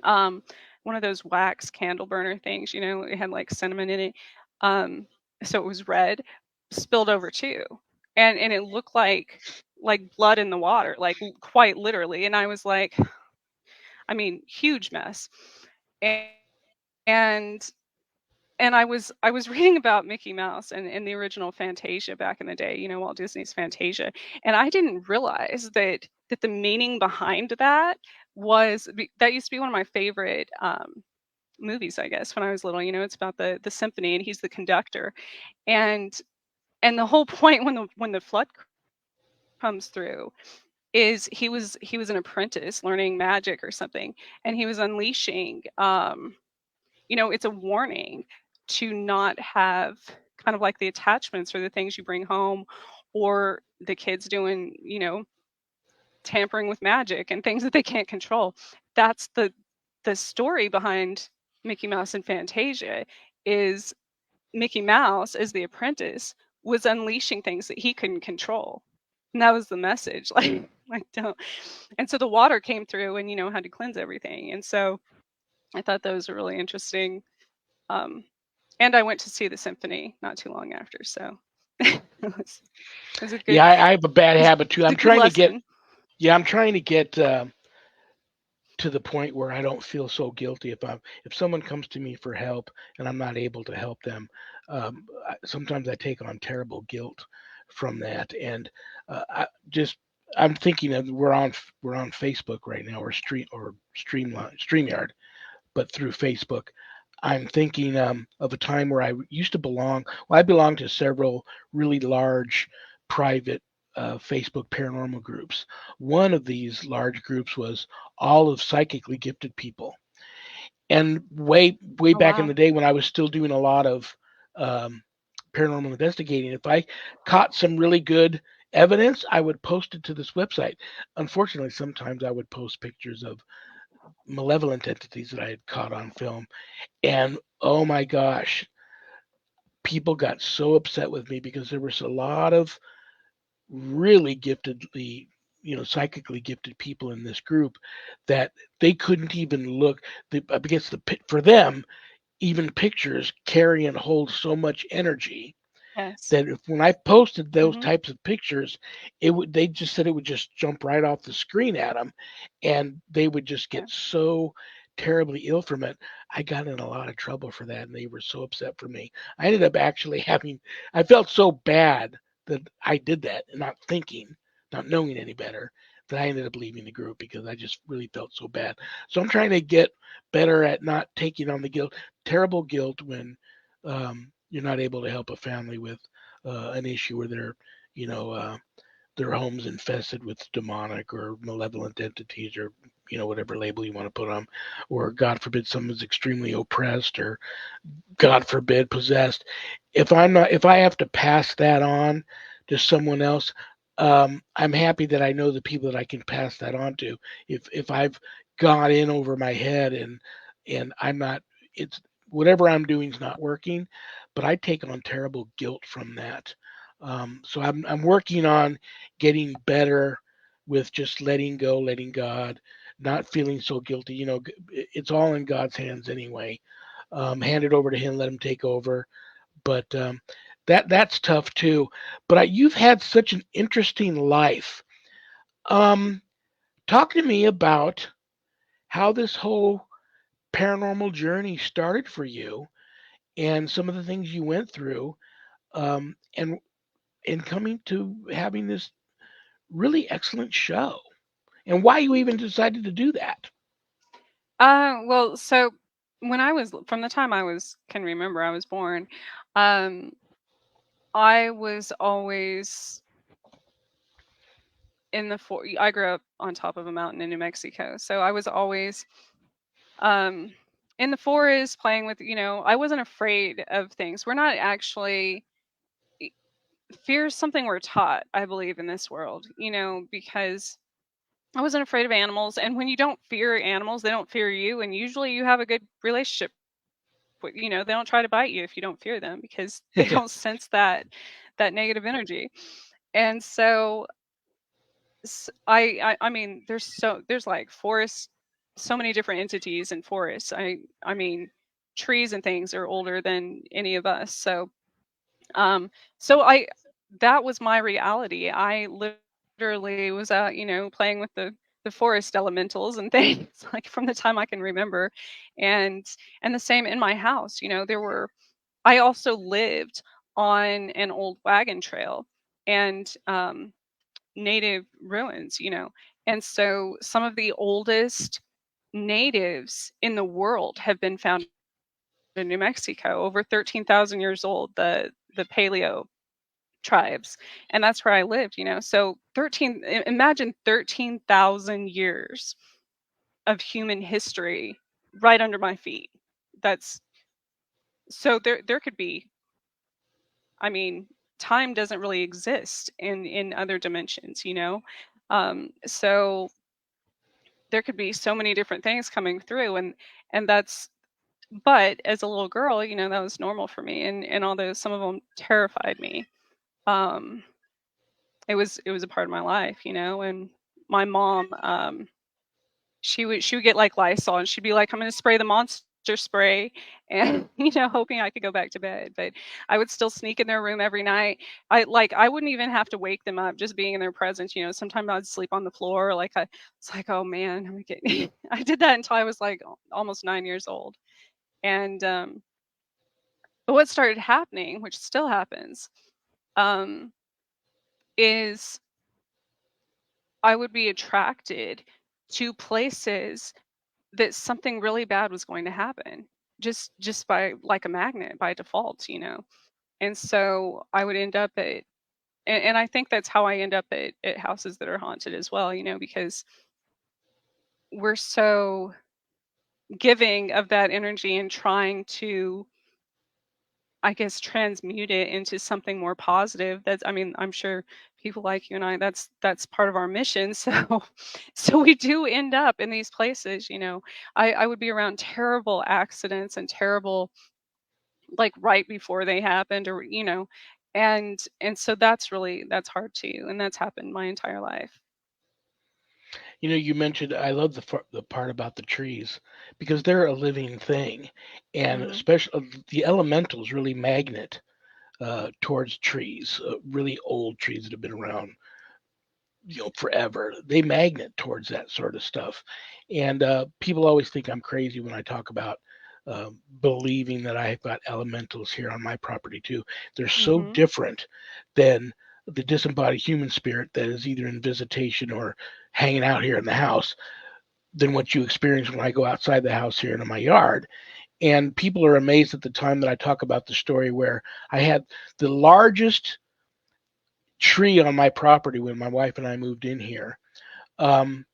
um, one of those wax candle burner things, it had like cinnamon in it. Um, so it was red, spilled over too. And it looked like blood in the water, like quite literally. And I was like, I mean, huge mess. And and I was reading about Mickey Mouse and the original Fantasia back in the day, Walt Disney's Fantasia, and I didn't realize that the meaning behind that that used to be one of my favorite movies, I guess, when I was little. It's about the symphony, and he's the conductor, and the whole point when the flood comes through is he was an apprentice learning magic or something, and he was unleashing. It's a warning to not have kind of like the attachments or the things you bring home, or the kids doing, tampering with magic and things that they can't control. That's the story behind Mickey Mouse and Fantasia, is Mickey Mouse as the apprentice was unleashing things that he couldn't control. And that was the message. Like don't. And so the water came through and, had to cleanse everything. And so I thought that was a really interesting, um, and I went to see the symphony not too long after. So it was a Yeah, good, I have a bad habit too. it's a good lesson. I'm trying to get to the point where I don't feel so guilty if someone comes to me for help and I'm not able to help them. Sometimes I take on terrible guilt from that, and I'm thinking of we're on Facebook right now, or Streamyard, but through Facebook. I'm thinking of a time where I used to belong. Well, I belonged to several really large private Facebook paranormal groups. One of these large groups was all of psychically gifted people. And way Oh back in wow. the day when I was still doing a lot of um, paranormal investigating, if I caught some really good evidence, I would post it to this website. Unfortunately, sometimes I would post pictures of malevolent entities that I had caught on film. And oh my gosh, people got so upset with me because there was a lot of really giftedly, psychically gifted people in this group that they couldn't even look. I guess for them, even pictures carry and hold so much energy Yes. that when I posted those Hmm. types of pictures, they just said it would just jump right off the screen at them, and they would just Yeah. get so terribly ill from it, I got in a lot of trouble for that, and they were so upset for me. I ended up actually having, I felt so bad that I did that, and not thinking, not knowing any better, that I ended up leaving the group because I just really felt so bad. So I'm trying to get better at not taking on the guilt, terrible guilt when you're not able to help a family with an issue where you know, uh, their homes infested with demonic or malevolent entities or whatever label you want to put on, or God forbid someone's extremely oppressed or God forbid possessed. If I have to pass that on to someone else, I'm happy that I know the people that I can pass that on to. If I've gone in over my head and I'm not, it's whatever I'm doing is not working, but I take on terrible guilt from that. So I'm working on getting better with just letting go, letting God, not feeling so guilty. It's all in God's hands anyway. Hand it over to Him, let Him take over. But that's tough too. But you've had such an interesting life. Um, Talk to me about how this whole paranormal journey started for you, and some of the things you went through, and coming to having this really excellent show, and why you even decided to do that. Well, so when I was from the time I was can remember I was born, um, I was always in the for. I grew up on top of a mountain in New Mexico, so I was always um in the forest playing with. I wasn't afraid of things. We're not actually fear is something we're taught, I believe, in this world. Because I wasn't afraid of animals, and when you don't fear animals, they don't fear you, and usually you have a good relationship. They don't try to bite you if you don't fear them because they don't sense that negative energy. And so I mean, there's like forests, so many different entities in forests. I mean, trees and things are older than any of us. Um so I that was my reality. I literally was out, playing with the forest elementals and things like from the time I can remember. and and the same in my house. I also lived on an old wagon trail and native ruins. And so some of the oldest natives in the world have been found in New Mexico, over 13,000 years old, the paleo tribes. And that's where I lived. So imagine 13,000 years of human history right under my feet. That's so there could be, I mean, time doesn't really exist in other dimensions. So there could be so many different things coming through, and that's, but as a little girl, that was normal for me. And although some of them terrified me, um it was a part of my life. And my mom, she would get like Lysol, and she'd be like, I'm going to spray the monster spray, and hoping I could go back to bed. But I would still sneak in their room every night. I wouldn't even have to wake them up, just being in their presence. Sometimes I'd sleep on the floor. It's like, oh man, I'm getting I did that until I was like almost 9 years old. And but what started happening, which still happens, um is I would be attracted to places that something really bad was going to happen, just by like a magnet by default. And so I would end up at, and I think that's how I end up at houses that are haunted as well. Because we're so giving of that energy and trying to, I guess, transmute it into something more positive. That's, I mean, I'm sure people like you and I, that's part of our mission. So so we do end up in these places. I would be around terrible accidents and terrible, like, right before they happened, or and so that's hard too, and that's happened my entire life. You mentioned, I love the part about the trees because they're a living thing, and Hmm. especially the elementals really magnet towards trees, really old trees that have been around forever. They magnet towards that sort of stuff, and people always think I'm crazy when I talk about believing that I've got elementals here on my property too. They're so Mhm. different than the disembodied human spirit that is either in visitation or hanging out here in the house than what you experience when I go outside the house here into my yard. And people are amazed at the time that I talk about the story where I had the largest tree on my property when my wife and I moved in here. Um,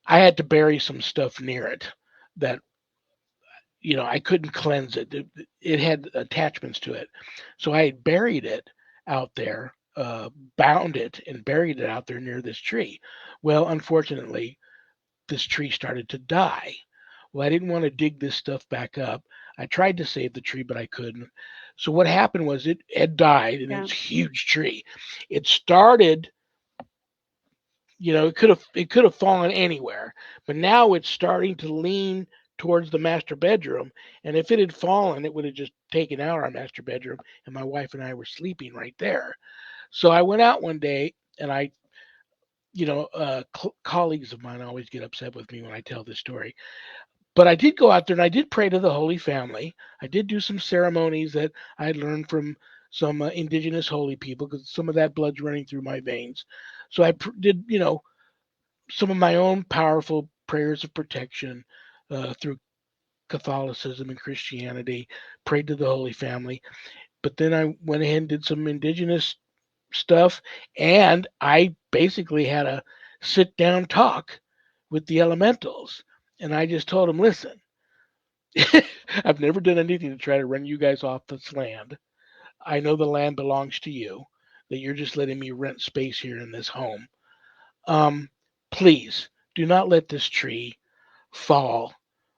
I had to bury some stuff near it that I couldn't cleanse it. It had attachments to it, so I had buried it out there, bound it, and buried it out there near this tree. Well, unfortunately, this tree started to die. Well, I didn't want to dig this stuff back up. I tried to save the tree, but I couldn't. So what happened was it had died, and it Yeah. was a huge tree. It started, it could have fallen anywhere, but now it's starting to lean towards the master bedroom. And if it had fallen, it would have just taken out our master bedroom, and my wife and I were sleeping right there. So I went out one day, and colleagues of mine always get upset with me when I tell this story. But I did go out there and I did pray to the Holy Family. I did do some ceremonies that I had learned from some indigenous holy people because some of that blood's running through my veins. So I did, some of my own powerful prayers of protection through Catholicism and Christianity, prayed to the Holy Family. But then I went ahead and did some indigenous stuff, and I basically had a sit down talk with the elementals. And I just told them, listen, I've never done anything to try to run you guys off this land. I know the land belongs to you, that you're just letting me rent space here in this home. Um, Please do not let this tree fall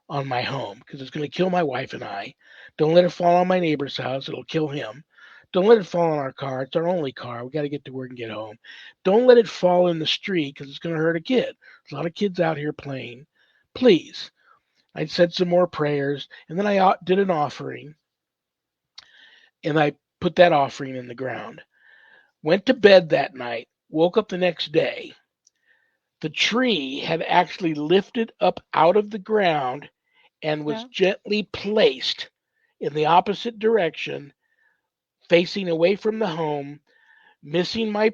on my home because it's going to kill my wife and I. Don't let it fall on my neighbor's house. It'll kill him. Don't let it fall on our car. It's our only car. We got to get to work and get home. Don't let it fall in the street because it's going to hurt a kid. There's a lot of kids out here playing. Please. I said some more prayers and then I did an offering and I put that offering in the ground. Went to bed that night. Woke up the next day. The tree had actually lifted up out of the ground and was Yeah. gently placed in the opposite direction, facing away from the home, missing my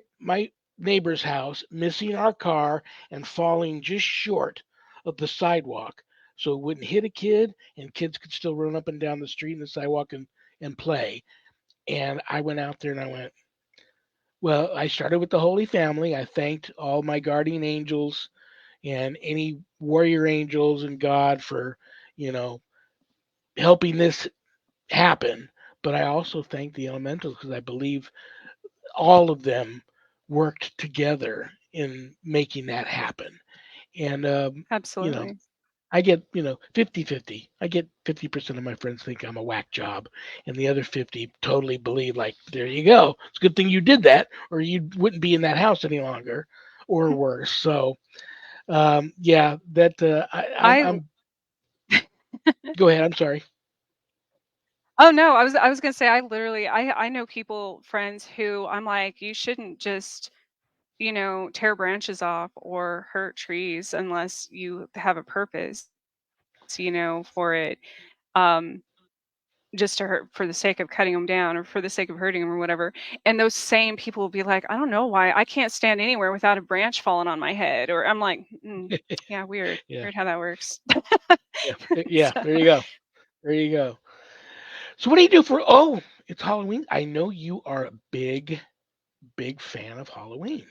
neighbor's house, missing our car, and falling just short of the sidewalk. So it wouldn't hit a kid, and kids could still run up and down the street and the sidewalk and play. And I went out there and I went, well, I started with the Holy Family. I thanked all my guardian angels and any warrior angels and God for, you know, helping this happen. But I also thank the elementals because I believe all of them worked together in making that happen. And, you know, Absolutely. I get, 50-50. I get 50% of my friends think I'm a whack job, and the other 50 totally believe, like, there you go. It's a good thing you did that, or you wouldn't be in that house any longer, or worse. So, yeah, that I I'm. Go ahead. I'm sorry. Oh no, I was gonna say I literally I know people, friends who I'm like, you shouldn't just, tear branches off or hurt trees unless you have a purpose, for it. Um, just to hurt for the sake of cutting them down or for the sake of hurting them or whatever. And those same people will be like, I don't know why I can't stand anywhere without a branch falling on my head. Or I'm like, yeah, weird, Yeah, weird how that works. yeah, yeah. So, There you go. There you go. So what do you do for? Oh, it's Halloween. I know you are a big, big fan of Halloween.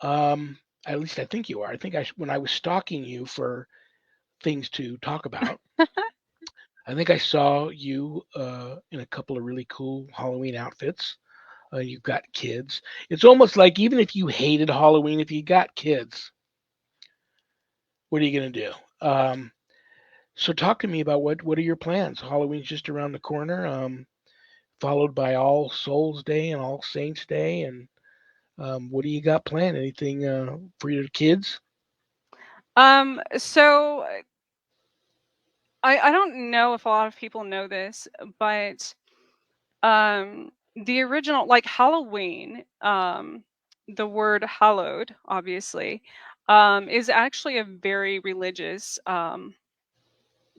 Um, at least I think you are. I think when I was stalking you for things to talk about, I think I saw you in a couple of really cool Halloween outfits. You've got kids. It's almost like even if you hated Halloween, if you got kids, what are you gonna do? So talk to me about what are your plans? Halloween's just around the corner, followed by All Souls Day and All Saints Day, and what do you got planned? Anything for your kids? so I don't know if a lot of people know this, but the original, like Halloween, the word hallowed, obviously, is actually a very religious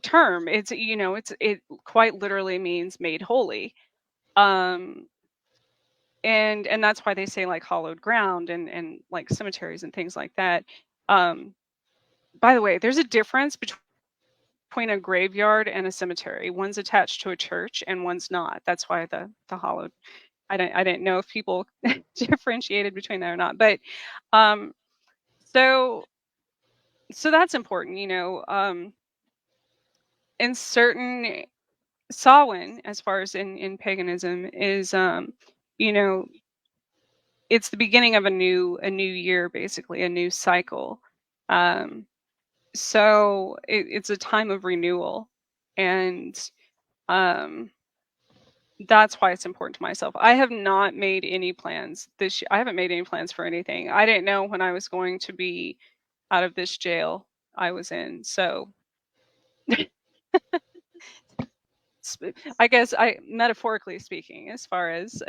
term. It's, it quite literally means made holy. Um, and that's why they say like hallowed ground and like cemeteries and things like that. Um, by the way, there's a difference between a graveyard and a cemetery. One's attached to a church and one's not. That's why the hallowed. I didn't know if people differentiated between that or not. But um, so so that's important, in certain Samhain, as far as in paganism, is you know, it's the beginning of a new year, basically a new cycle. Um, so it's a time of renewal, and um, that's why it's important to myself. I have not made any plans this year. I haven't made any plans for anything. I didn't know when I was going to be out of this jail I was in. So I guess I metaphorically speaking, as far as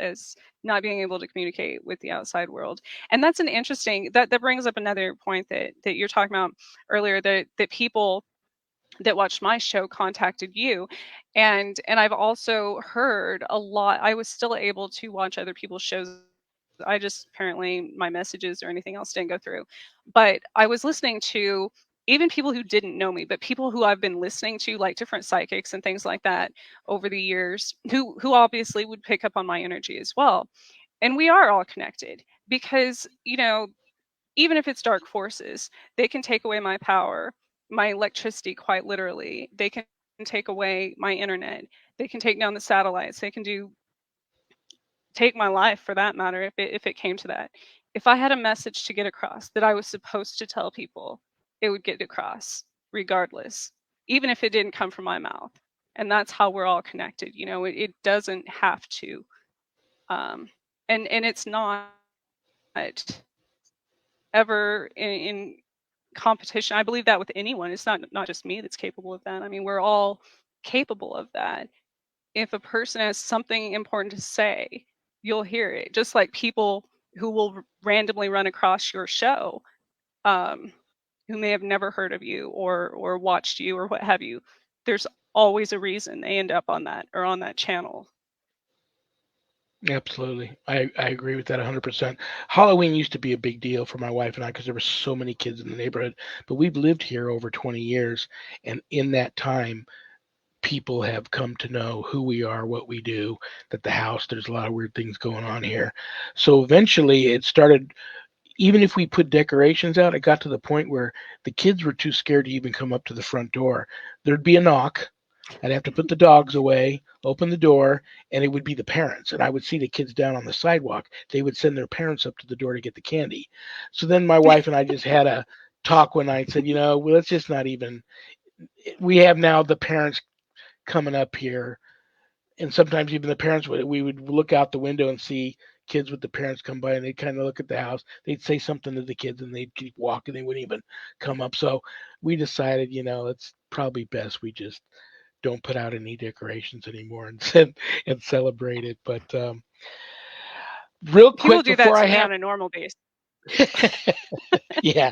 not being able to communicate with the outside world. And that's an interesting that brings up another point that you're talking about earlier, that people that watched my show contacted you, and I've also heard a lot. I was still able to watch other people's shows. I just, apparently my messages or anything else didn't go through, but I was listening to even people who didn't know me, but people who I've been listening to, like different psychics and things like that over the years, who obviously would pick up on my energy as well. And we are all connected because, even if it's dark forces, they can take away my power, my electricity, quite literally. They can take away my internet. They can take down the satellites. They can take my life, for that matter, if it came to that. If I had a message to get across that I was supposed to tell people, it would get across regardless, even if it didn't come from my mouth. And that's how we're all connected. It doesn't have to. Um, and it's not ever in competition. I believe that with anyone. It's not just me that's capable of that. I mean, we're all capable of that. If a person has something important to say, you'll hear it. Just like people who will randomly run across your show, um, who may have never heard of you or watched you or what have you. There's always a reason they end up on that or on that channel. Absolutely. I agree with that 100%. Halloween used to be a big deal for my wife and I because there were so many kids in the neighborhood. But we've lived here over 20 years. And in that time, people have come to know who we are, what we do, that the house, there's a lot of weird things going on here. So eventually it started, even if we put decorations out, it got to the point where the kids were too scared to even come up to the front door. There'd be a knock. I'd have to put the dogs away, open the door, and it would be the parents. And I would see the kids down on the sidewalk. They would send their parents up to the door to get the candy. So then my wife and I just had a talk one night and said, well, let's just not even. We have now the parents coming up here, and sometimes even the parents we would look out the window and see kids with the parents come by, and they'd kind of look at the house. They'd say something to the kids, and they'd keep walking. They wouldn't even come up. So we decided, it's probably best we just don't put out any decorations anymore and celebrate it. But real People quick do that before to I me have, on a normal basis. yeah,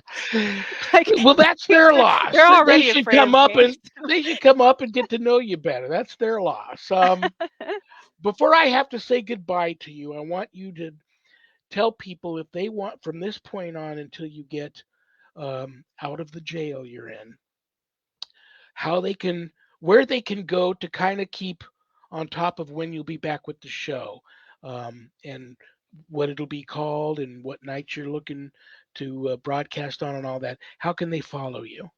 Like well, that's their loss. they're They already should afraid come of up me. and get to know you better. That's their loss. Before I have to say goodbye to you, I want you to tell people if they want from this point on until you get out of the jail you're in, how they can, where they can go to kind of keep on top of when you'll be back with the show, and what it'll be called and what nights you're looking to broadcast on and all that. How can they follow you?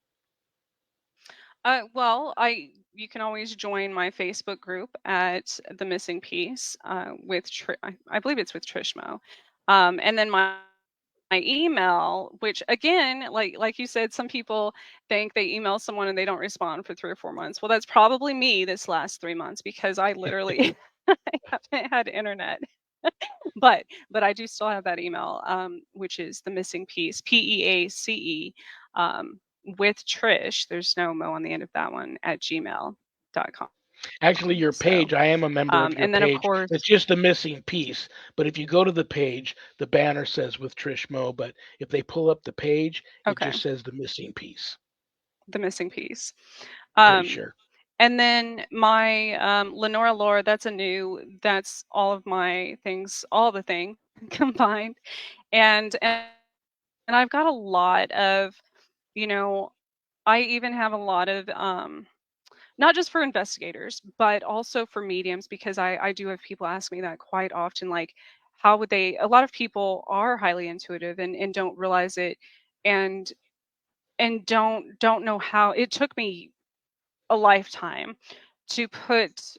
Well, you can always join my Facebook group at The Missing Piece, with I believe it's with Trish MO. And then my email, which again, like you said, some people think they email someone and they don't respond for 3 or 4 months. Well, that's probably me this last 3 months because I literally I haven't had internet. But I do still have that email, which is The Missing Piece, PEACE, with Trish. There's no Mo on the end of that one, at gmail.com. Actually, your So, page, I am a member of your and then of page. course, It's just a missing piece. But if you go to the page, the banner says with Trish Mo. But if they pull up the page, it okay, just says the missing piece. the missing piece. Pretty Um, sure. and then my Lenora Lore, that's all of my things, all the thing combined. And I've got a lot of, you know, I even have a lot of not just for investigators, but also for mediums, because I do have people ask me that quite often, like, how would they, a lot of people are highly intuitive and don't realize it, and don't know how. It took me a lifetime to put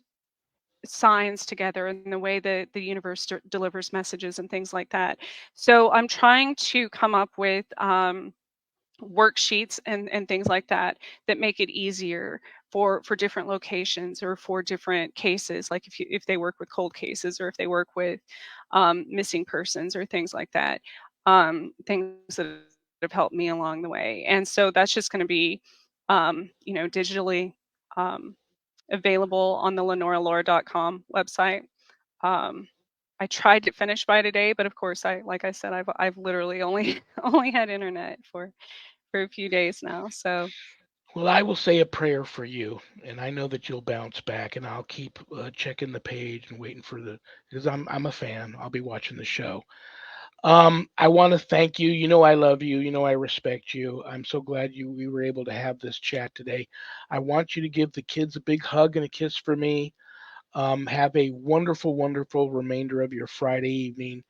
signs together in the way that the universe delivers messages and things like that. So I'm trying to come up with worksheets and things like that that make it easier for different locations or for different cases, like if they work with cold cases, or if they work with missing persons or things like that, things that have helped me along the way. And so that's just going to be digitally um, available on the lenoralore.com website. um, I tried to finish by today, but of course, like I said, I've literally only only had internet for a few days now. So Well, I will say a prayer for you, and I know that you'll bounce back, and I'll keep checking the page and waiting for the because I'm a fan. I'll be watching the show. I want to thank you. You know I love you. You know I respect you. I'm so glad we were able to have this chat today. I want you to give the kids a big hug and a kiss for me. Have a wonderful, wonderful remainder of your Friday evening.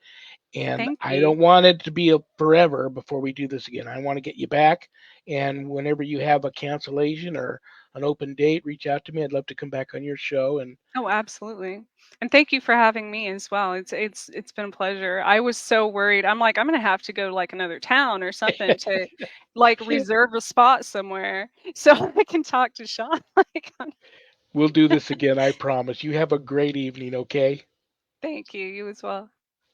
And thank I you. don't want it to be a forever before we do this again. I want to get you back. And whenever you have a cancellation or an open date, reach out to me. I'd love to come back on your show. And Oh, absolutely. And thank you for having me as well. It's been a pleasure. I was so worried. I'm like, I'm gonna have to go to like another town or something to like reserve a spot somewhere so I can talk to Sean. Like, we'll do this again. I promise. You have a great evening, okay? thank you. You as well.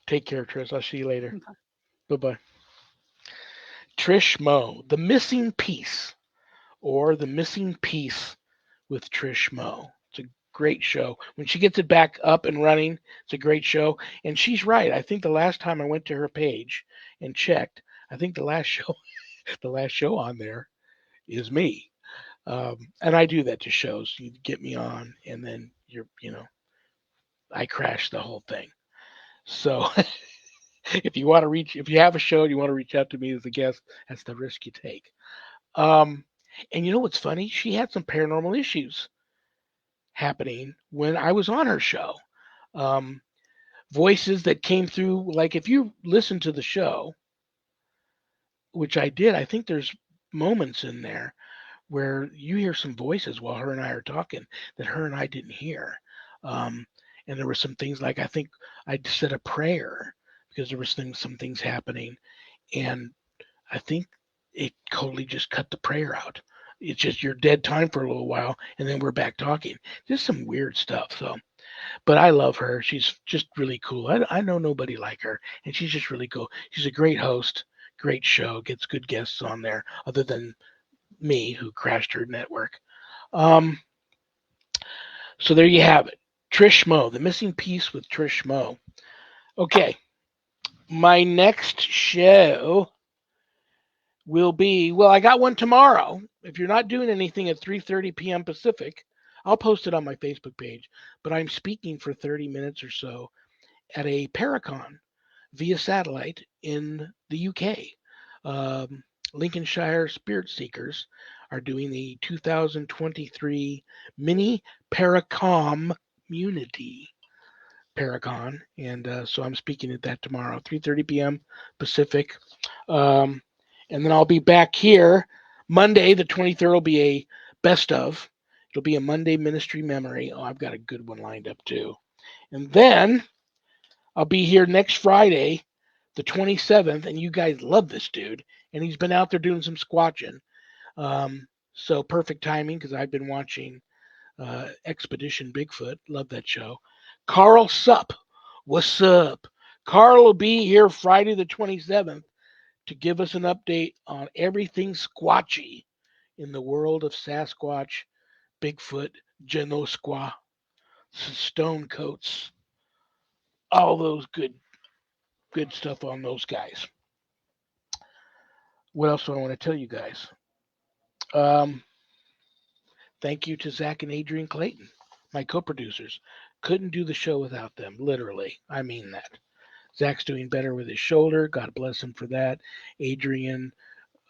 Take care, Trish. I'll see you later. Bye bye. Trish Mo, The Missing Piece, or The Missing Piece with Trish Mo. It's a great show. When she gets it back up and running, it's a great show. And she's right. I think the last time I went to her page and checked, I think the last show, the last show on there is me. And I do that to shows. You get me on, and then I crash the whole thing. So if you have a show and you want to reach out to me as a guest, that's the risk you take. Um, and you know what's funny? She had some paranormal issues happening when I was on her show. Um, Voices that came through, like if you listen to the show, which I did, I think there's moments in there where you hear some voices while her and I are talking that her and I didn't hear. Um, and there were some things like I think I said a prayer because there was some things happening, and I think it totally just cut the prayer out. It's just you're dead time for a little while, and then we're back talking. Just some weird stuff. So, but I love her. She's just really cool. I know nobody like her, and she's just really cool. She's a great host, great show, gets good guests on there, other than me who crashed her network. Um, so there you have it. Trish Mo, The Missing Piece with Trish Mo. Okay, my next show will be, well, I got one tomorrow. If you're not doing anything at 3:30 p.m. Pacific, I'll post it on my Facebook page, but I'm speaking for 30 minutes or so at a Paracon via satellite in the UK. Um, Lincolnshire Spirit Seekers are doing the 2023 Mini Paracom Community Paracon, and so I'm speaking at that tomorrow, 3:30 p.m. Pacific. Um, and then I'll be back here Monday, the 23rd. Will be a best of. It'll be a Monday ministry memory. Oh, I've got a good one lined up too. And then I'll be here next Friday, the 27th. And you guys love this dude, and he's been out there doing some squatching. So perfect timing because I've been watching Expedition Bigfoot. Love that show. Carl Supp. What's up? Carl will be here Friday the 27th to give us an update on everything squatchy in the world of Sasquatch, Bigfoot, Genosqua, Stone Coats, all those good stuff on those guys. What else do I want to tell you guys? Um, Thank you to Zach and Adrian Clayton, my co-producers. Couldn't do the show without them, literally. I mean that. Zach's doing better with his shoulder. God bless him for that. Adrian,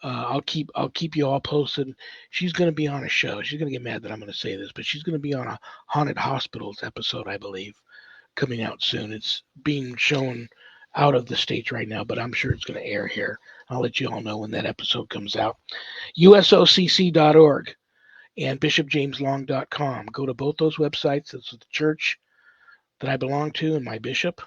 I'll keep you all posted. She's going to be on a show. She's going to get mad that I'm going to say this, but she's going to be on a haunted hospitals episode, I believe, coming out soon. It's being shown out of the states right now, but I'm sure it's going to air here. I'll let you all know when that episode comes out. usocc.org and bishopjameslong.com. Go to both those websites. This is the church that I belong to and my bishop.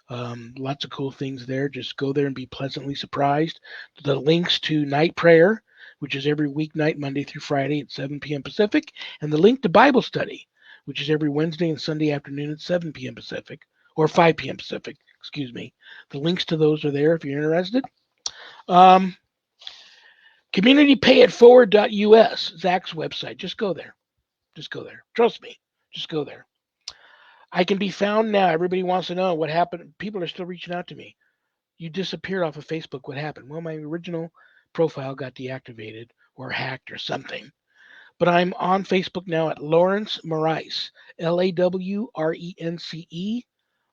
Lots of cool things there. Just go there and be pleasantly surprised. The links to night prayer, which is every weeknight, Monday through Friday at 7 p.m. Pacific, and the link to Bible study, which is every Wednesday and Sunday afternoon at 7 p.m. Pacific, or 5 p.m. Pacific, excuse me. The links to those are there if you're interested. Um, CommunityPayItForward.us, Zach's website. Just go there. Just go there. Trust me. Just go there. I can be found now. Everybody wants to know what happened. People are still reaching out to me. You disappeared off of Facebook. What happened? Well, my original profile got deactivated or hacked or something. But I'm on Facebook now at Lawrence Morace, Lawrence,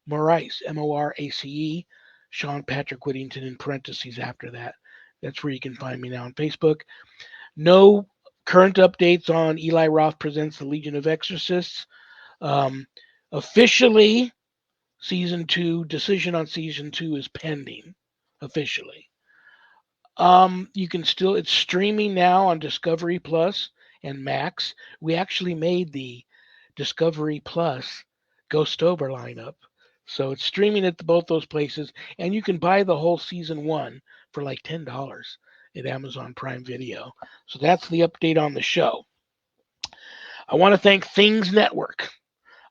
Morace, Morace, Sean Patrick Whittington in parentheses after that. That's where you can find me now on Facebook. No current updates on Eli Roth Presents the Legion of Exorcists. Um, Officially, decision on season 2 is pending. Officially. You can still, it's streaming now on Discovery Plus and Max. We actually made the Discovery Plus Ghostober lineup. So it's streaming at both those places, and you can buy the whole season 1 for like $10 at Amazon Prime Video. So that's the update on the show. I want to thank Things Network.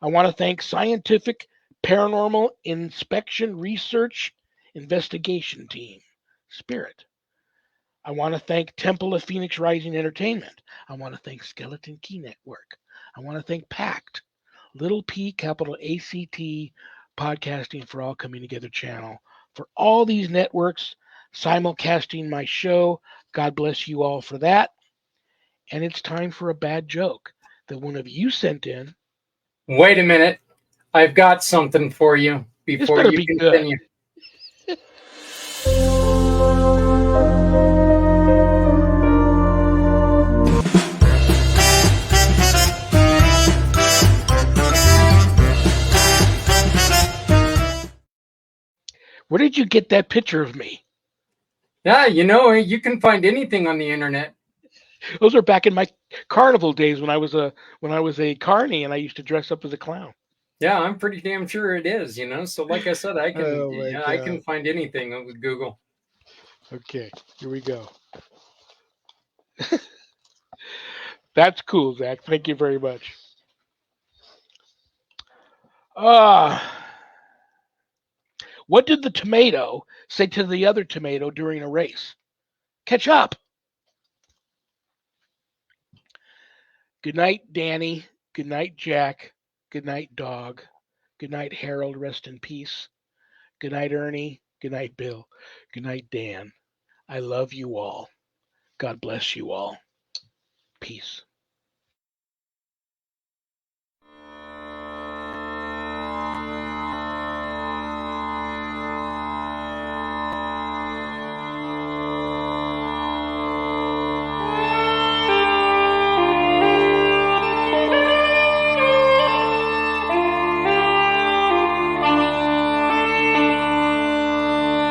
I want to thank Scientific Paranormal Inspection Research Investigation Team, Spirit. I want to thank Temple of Phoenix Rising Entertainment. I want to thank Skeleton Key Network. I want to thank PACT, Little P, capital ACT, Podcasting for All Coming Together channel, for all these networks simulcasting my show. God bless you all for that. And it's time for a bad joke that one of you sent in. Wait a minute. I've got something for you This before better you be continue. good. Where did you get that picture of me? Yeah, you can find anything on the internet. Those are back in my carnival days when I was a carny and I used to dress up as a clown. Yeah, I'm pretty damn sure it is, So like I said, I Oh my I God. can find anything with Google. Okay, here we go. That's cool, Zach. Thank you very much. What did the tomato say to the other tomato during a race? Catch up. Good night, Danny. Good night, Jack. Good night, dog. Good night, Harold. Rest in peace. Good night, Ernie. Good night, Bill. Good night, Dan. I love you all. God bless you all. Peace.